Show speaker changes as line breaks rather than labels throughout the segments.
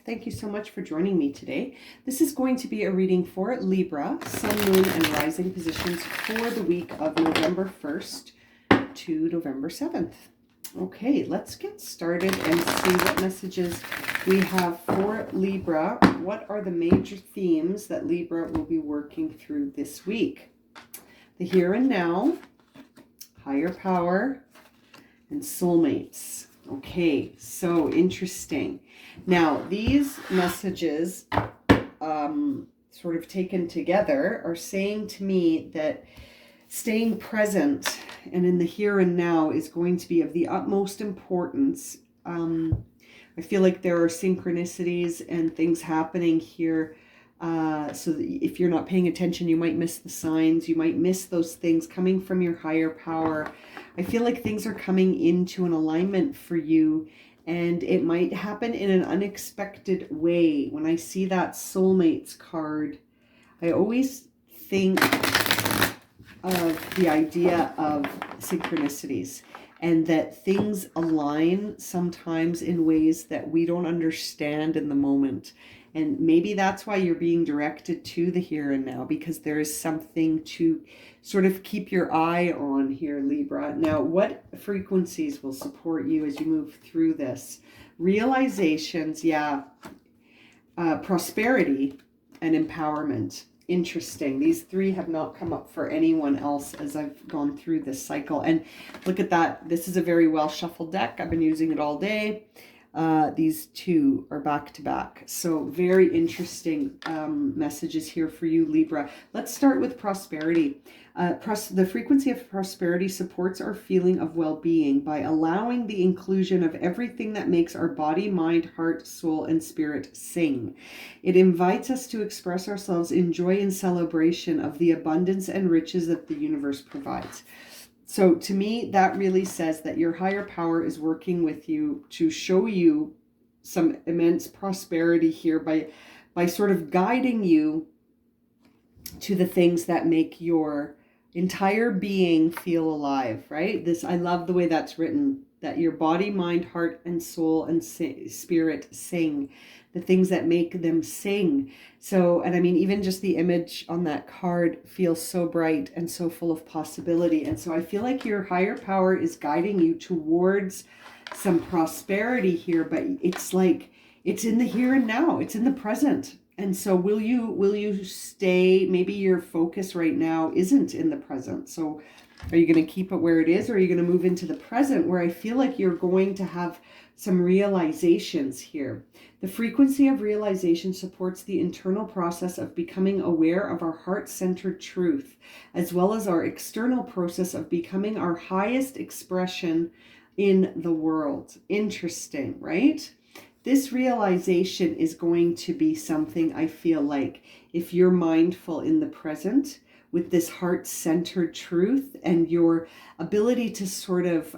Thank you so much for joining me today. This is going to be a reading for Libra, Sun, Moon, and Rising positions for the week of November 1st to November 7th. Okay, let's get started and see what messages we have for Libra. What are the major themes that Libra will be working through this week? The here and now, higher power, and soulmates. Okay, so interesting. Now, these messages, sort of taken together, are saying to me that staying present and in the here and now is going to be of the utmost importance. I feel like there are synchronicities and things happening here. So that if you're not paying attention, you might miss the signs. You might miss those things coming from your higher power. I feel like things are coming into an alignment for you, and it might happen in an unexpected way. When I see that soulmates card, I always think of the idea of synchronicities, and that things align sometimes in ways that we don't understand in the moment. And maybe that's why you're being directed to the here and now, because there is something to sort of keep your eye on here, Libra. Now, what frequencies will support you as you move through this? Realizations, prosperity and empowerment. Interesting. These three have not come up for anyone else as I've gone through this cycle. And look at that. This is a very well shuffled deck. I've been using it all day. These two are back to back. So very interesting messages here for you, Libra. Let's start with prosperity. The frequency of prosperity supports our feeling of well-being by allowing the inclusion of everything that makes our body, mind, heart, soul, and spirit sing. It invites us to express ourselves in joy and celebration of the abundance and riches that the universe provides. So to me, that really says that your higher power is working with you to show you some immense prosperity here by sort of guiding you to the things that make your entire being feel alive, right? I love the way that's written, that your body, mind, heart, and soul and spirit sing, the things that make them sing. So, and I mean, even just the image on that card feels so bright and so full of possibility. And so I feel like your higher power is guiding you towards some prosperity here, but it's like, it's in the here and now, it's in the present. And so will you stay, maybe your focus right now isn't in the present. So are you going to keep it where it is, or are you going to move into the present, where I feel like you're going to have some realizations here? The frequency of realization supports the internal process of becoming aware of our heart-centered truth, as well as our external process of becoming our highest expression in the world. Interesting, right? This realization is going to be something, I feel like, if you're mindful in the present with this heart-centered truth and your ability to sort of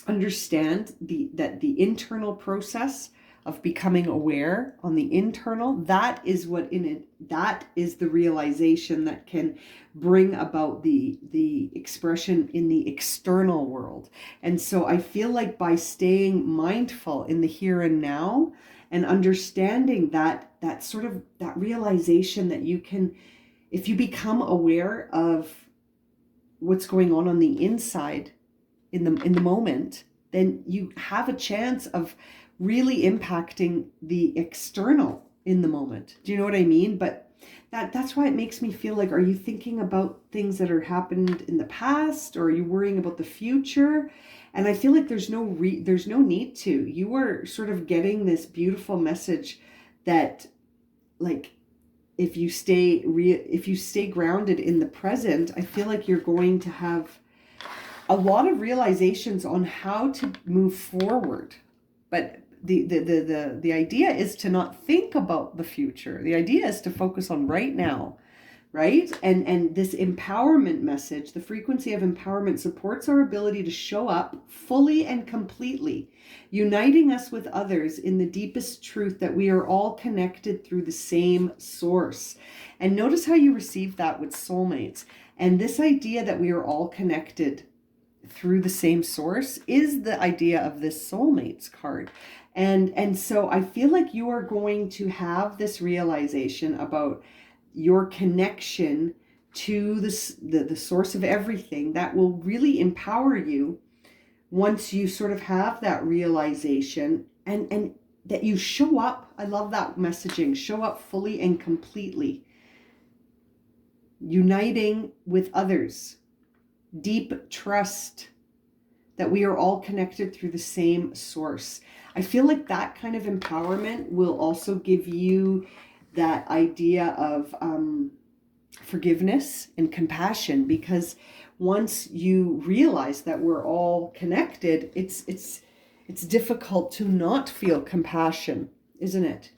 understand that the internal process of becoming aware on the internal, that is the realization that can bring about the expression in the external world. And so I feel like by staying mindful in the here and now and understanding that sort of that realization that you can, if you become aware of what's going on the inside in the moment, then you have a chance of really impacting the external in the moment. Do you know what I mean? But that's why it makes me feel like, are you thinking about things that are happened in the past, or are you worrying about the future? And I feel like there's no need to. You are sort of getting this beautiful message that, like, if you stay grounded in the present, I feel like you're going to have a lot of realizations on how to move forward. But the idea is to not think about the future. The idea is to focus on right now, right? And this empowerment message, the frequency of empowerment, supports our ability to show up fully and completely, uniting us with others in the deepest truth that we are all connected through the same source. And notice how you receive that with soulmates. And this idea that we are all connected through the same source is the idea of this soulmates card. And so I feel like you are going to have this realization about your connection to the source of everything that will really empower you once you sort of have that realization, and that you show up. I love that messaging. Show up fully and completely, uniting with others, deep trust that we are all connected through the same source. I feel like that kind of empowerment will also give you that idea of forgiveness and compassion, because once you realize that we're all connected, it's difficult to not feel compassion, isn't it?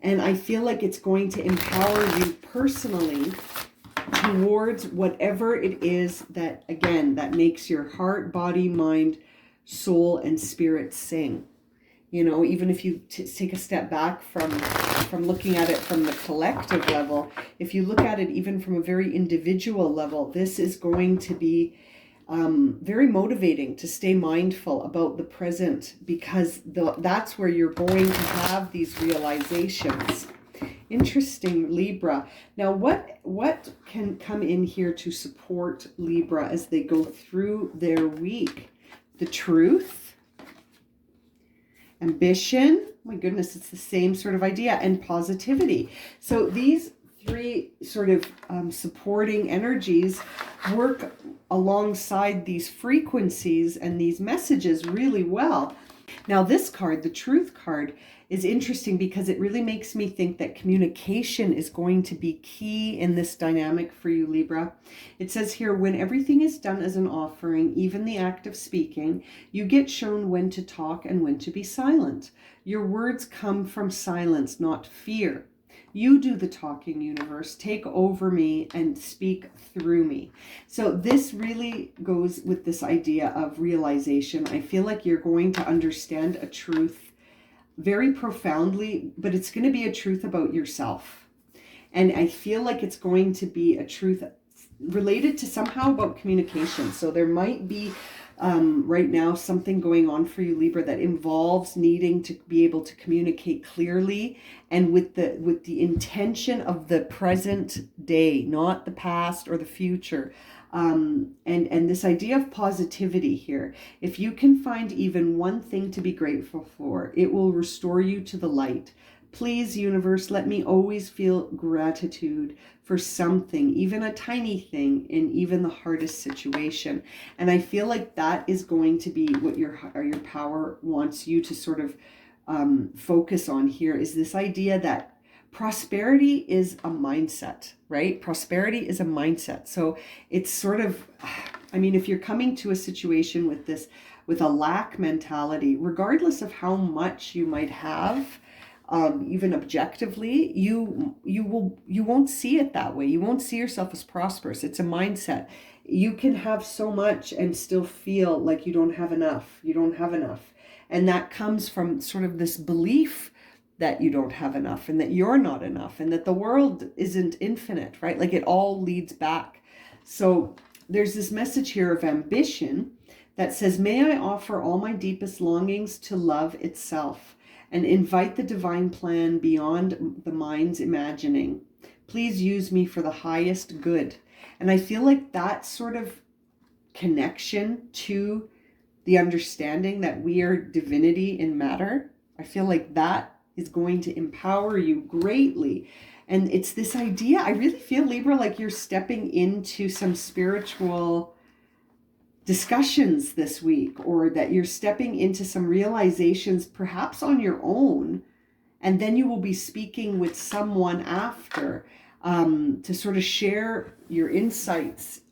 And I feel like it's going to empower you personally towards whatever it is that, again, that makes your heart, body, mind, soul, and spirit sing. You know, even if you take a step back from looking at it from the collective level, if you look at it even from a very individual level, this is going to be very motivating to stay mindful about the present, because that's where you're going to have these realizations. Interesting, Libra. Now, what can come in here to support Libra as they go through their week? The truth, ambition, my goodness, it's the same sort of idea, and positivity. So these three sort of supporting energies work alongside these frequencies and these messages really well. Now this card, the truth card, is interesting because it really makes me think that communication is going to be key in this dynamic for you, Libra. It says here, when everything is done as an offering, even the act of speaking, you get shown when to talk and when to be silent. Your words come from silence, not fear. You do the talking, universe. Take over me and speak through me. So this really goes with this idea of realization. I feel like you're going to understand a truth very profoundly, but it's going to be a truth about yourself. And I feel like it's going to be a truth related to somehow about communication. So there might be right now something going on for you, Libra, that involves needing to be able to communicate clearly and with the intention of the present day, not the past or the future. And this idea of positivity here, if you can find even one thing to be grateful for, it will restore you to the light. Please, universe, let me always feel gratitude for something, even a tiny thing, in even the hardest situation. And I feel like that is going to be what your power wants you to sort of focus on here, is this idea that prosperity is a mindset, right? Prosperity is a mindset. So it's sort of, I mean, if you're coming to a situation with this, with a lack mentality, regardless of how much you might have, even objectively, you won't see it that way. You won't see yourself as prosperous. It's a mindset. You can have so much and still feel like you don't have enough. You don't have enough. And that comes from sort of this belief that you don't have enough and that you're not enough and that the world isn't infinite, right? Like it all leads back. So there's this message here of ambition that says, may I offer all my deepest longings to love itself and invite the divine plan beyond the mind's imagining. Please use me for the highest good. And I feel like that sort of connection to the understanding that we are divinity in matter, I feel like that is going to empower you greatly. And it's this idea, I really feel, Libra, like you're stepping into some spiritual discussions this week, or that you're stepping into some realizations perhaps on your own, and then you will be speaking with someone after to sort of share your insights,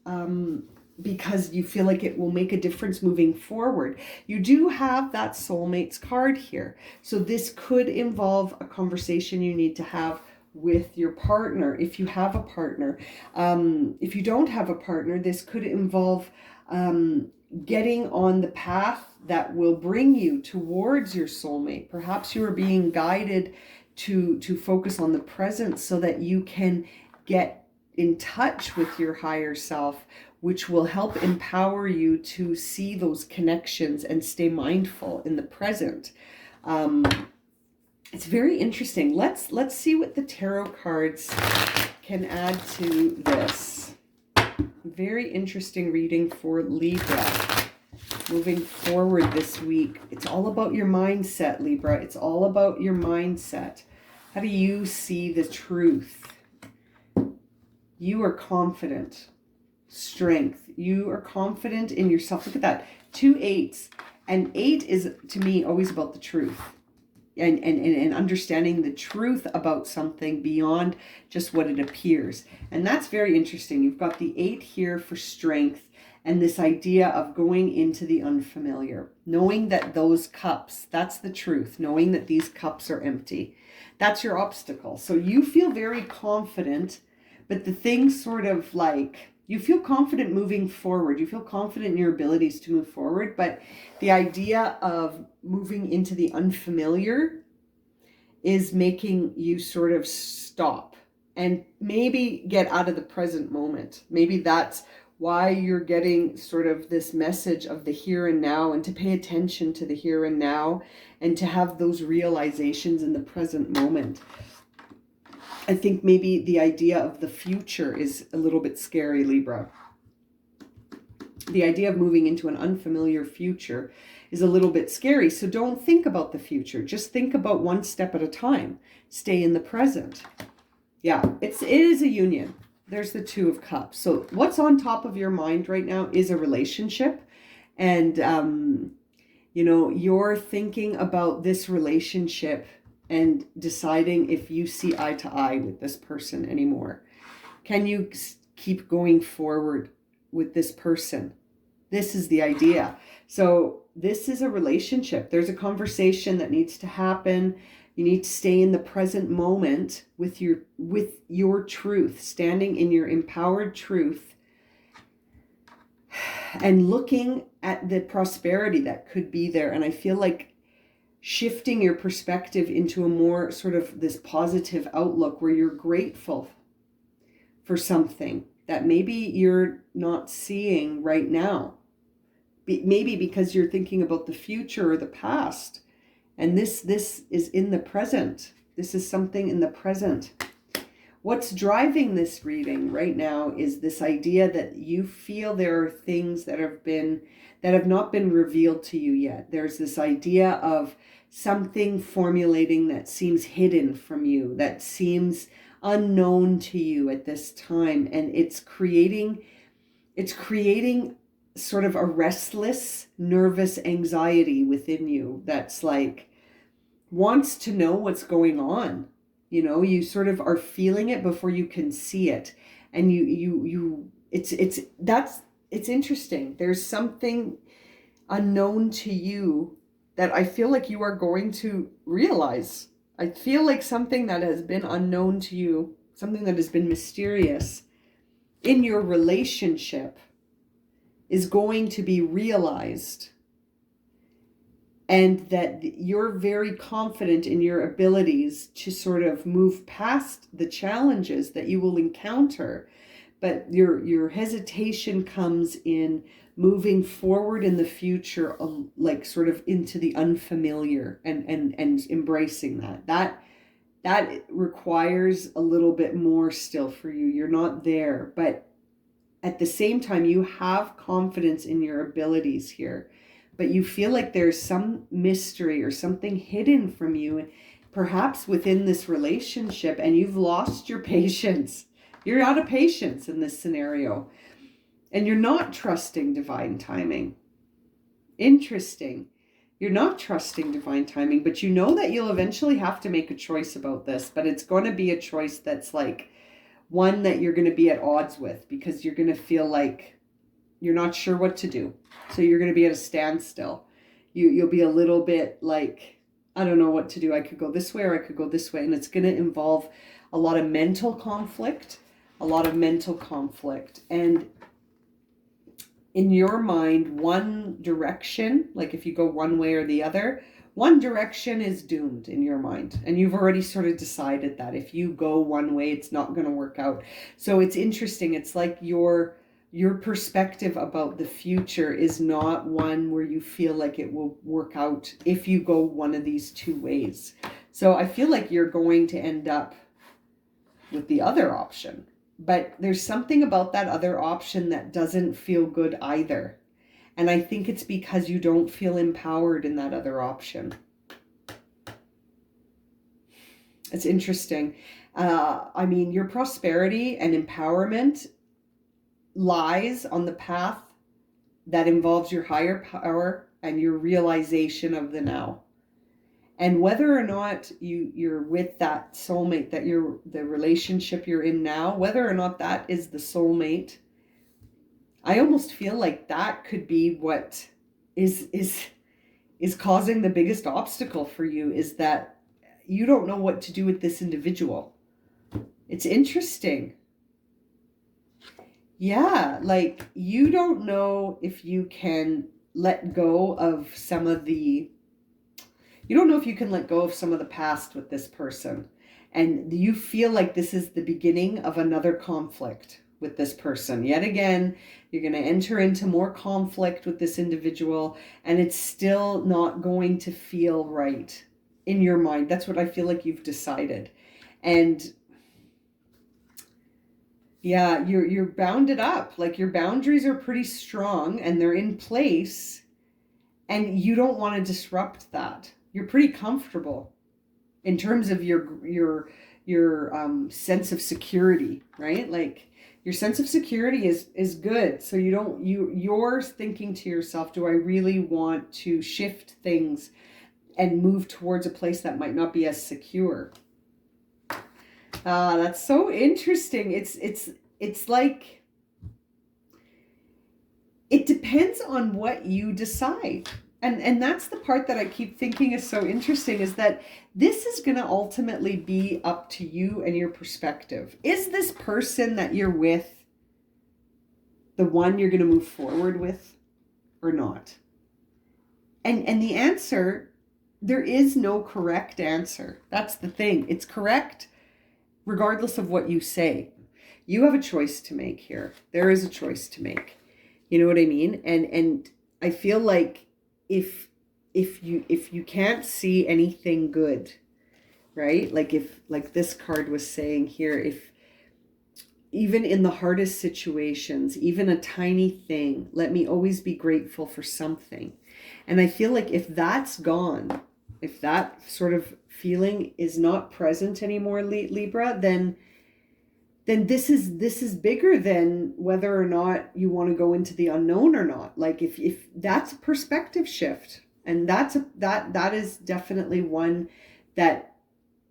because you feel like it will make a difference moving forward. You do have that soulmates card here. So this could involve a conversation you need to have with your partner, if you have a partner. If you don't have a partner, this could involve getting on the path that will bring you towards your soulmate. Perhaps you are being guided to focus on the present so that you can get in touch with your higher self, which will help empower you to see those connections and stay mindful in the present. It's very interesting. Let's see what the tarot cards can add to this. Very interesting reading for Libra. Moving forward this week, it's all about your mindset, Libra. It's all about your mindset. How do you see the truth? You are confident. Strength. You are confident in yourself. Look at that. 2 8s. And 8 is, to me, always about the truth. And understanding the truth about something beyond just what it appears. And that's very interesting. You've got the 8 here for strength. And this idea of going into the unfamiliar, knowing that those cups, that's the truth, knowing that these cups are empty. That's your obstacle. So you feel very confident, but the thing sort of like, you feel confident moving forward. You feel confident in your abilities to move forward, but the idea of moving into the unfamiliar is making you sort of stop and maybe get out of the present moment. Maybe that's why you're getting sort of this message of the here and now, and to pay attention to the here and now and to have those realizations in the present moment. I think maybe the idea of the future is a little bit scary, Libra. The idea of moving into an unfamiliar future is a little bit scary. So don't think about the future. Just think about one step at a time. Stay in the present. Yeah, it is a union. There's the 2 of Cups. So what's on top of your mind right now is a relationship. And, you know, you're thinking about this relationship and deciding if you see eye to eye with this person anymore. Can you keep going forward with this person? This is the idea. So this is a relationship. There's a conversation that needs to happen. You need to stay in the present moment with your truth, standing in your empowered truth and looking at the prosperity that could be there. And I feel like shifting your perspective into a more sort of this positive outlook where you're grateful for something that maybe you're not seeing right now. Maybe because you're thinking about the future or the past. And this is in the present. This is something in the present. What's driving this reading right now is this idea that you feel there are things that have not been revealed to you yet. There's this idea of something formulating that seems hidden from you, that seems unknown to you at this time. And it's creating sort of a restless, nervous anxiety within you that's like wants to know what's going on. You know, you sort of are feeling it before you can see it. And it's interesting. There's something unknown to you that I feel like you are going to realize. I feel like something that has been unknown to you, something that has been mysterious in your relationship is going to be realized, and that you're very confident in your abilities to sort of move past the challenges that you will encounter. But your hesitation comes in moving forward in the future, like sort of into the unfamiliar and embracing that requires a little bit more still for you. You're not there, but at the same time, you have confidence in your abilities here, but you feel like there's some mystery or something hidden from you, perhaps within this relationship, and you've lost your patience. You're out of patience in this scenario, and you're not trusting divine timing. Interesting. You're not trusting divine timing, but you know that you'll eventually have to make a choice about this, but it's going to be a choice that's like one that you're going to be at odds with, because you're going to feel like you're not sure what to do. So you're going to be at a standstill. You'll be a little bit like, I don't know what to do. I could go this way or I could go this way. And it's going to involve a lot of mental conflict, And in your mind, one direction, like if you go one way or the other, one direction is doomed in your mind. And you've already sort of decided that if you go one way, it's not going to work out. So it's interesting. It's like you're your perspective about the future is not one where you feel like it will work out if you go one of these two ways. So I feel like you're going to end up with the other option. But there's something about that other option that doesn't feel good either. And I think it's because you don't feel empowered in that other option. It's interesting. I mean, your prosperity and empowerment lies on the path that involves your higher power and your realization of the now. And whether or not you're with that soulmate, that you're the relationship you're in now, whether or not that is the soulmate, I almost feel like that could be what is causing the biggest obstacle for you, is that you don't know what to do with this individual. It's interesting. Yeah, like you don't know if you can let go of some of the, you don't know if you can let go of some of the past with this person. And you feel like this is the beginning of another conflict with this person. Yet again, you're going to enter into more conflict with this individual, and it's still not going to feel right in your mind. That's what I feel like you've decided. And yeah, you're bounded up. Like your boundaries are pretty strong and they're in place, and you don't want to disrupt that. You're pretty comfortable in terms of your sense of security, right? Like your sense of security is good. So you're thinking to yourself, do I really want to shift things and move towards a place that might not be as secure? That's so interesting. It's like, it depends on what you decide. And that's the part that I keep thinking is so interesting, is that this is going to ultimately be up to you and your perspective. Is this person that you're with the one you're going to move forward with or not? And the answer, there is no correct answer. That's the thing. It's correct regardless of what you say. You have a choice to make here. There is a choice to make. You know what I mean? And I feel like if you can't see anything good, right? Like this card was saying here, if even in the hardest situations, even a tiny thing, let me always be grateful for something. And I feel like if that's gone, if that sort of feeling is not present anymore, Libra, then this is bigger than whether or not you want to go into the unknown or not. Like if that's a perspective shift, and that is definitely one that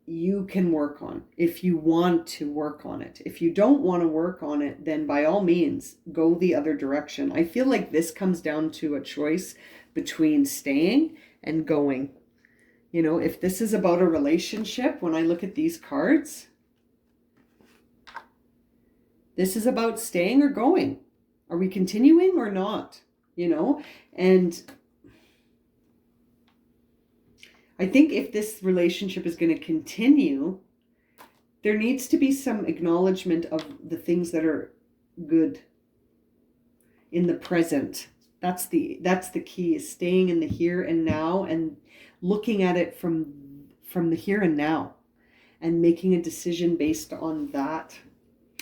you can work on if you want to work on it. If you don't want to work on it, then by all means go the other direction. I feel like this comes down to a choice between staying and going. You know, if this is about a relationship, when I look at these cards, this is about staying or going. Are we continuing or not? You know, and I think if this relationship is going to continue, there needs to be some acknowledgement of the things that are good in the present. That's the key, is staying in the here and now and looking at it from the here and now and making a decision based on that.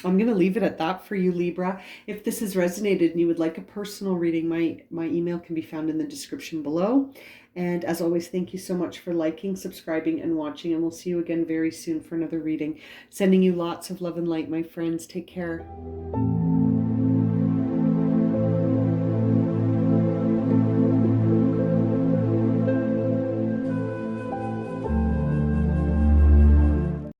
I'm going to leave it at that for you, Libra. If this has resonated and you would like a personal reading, my email can be found in the description below. And as always, thank you so much for liking, subscribing, and watching. And we'll see you again very soon for another reading. Sending you lots of love and light, my friends. Take care.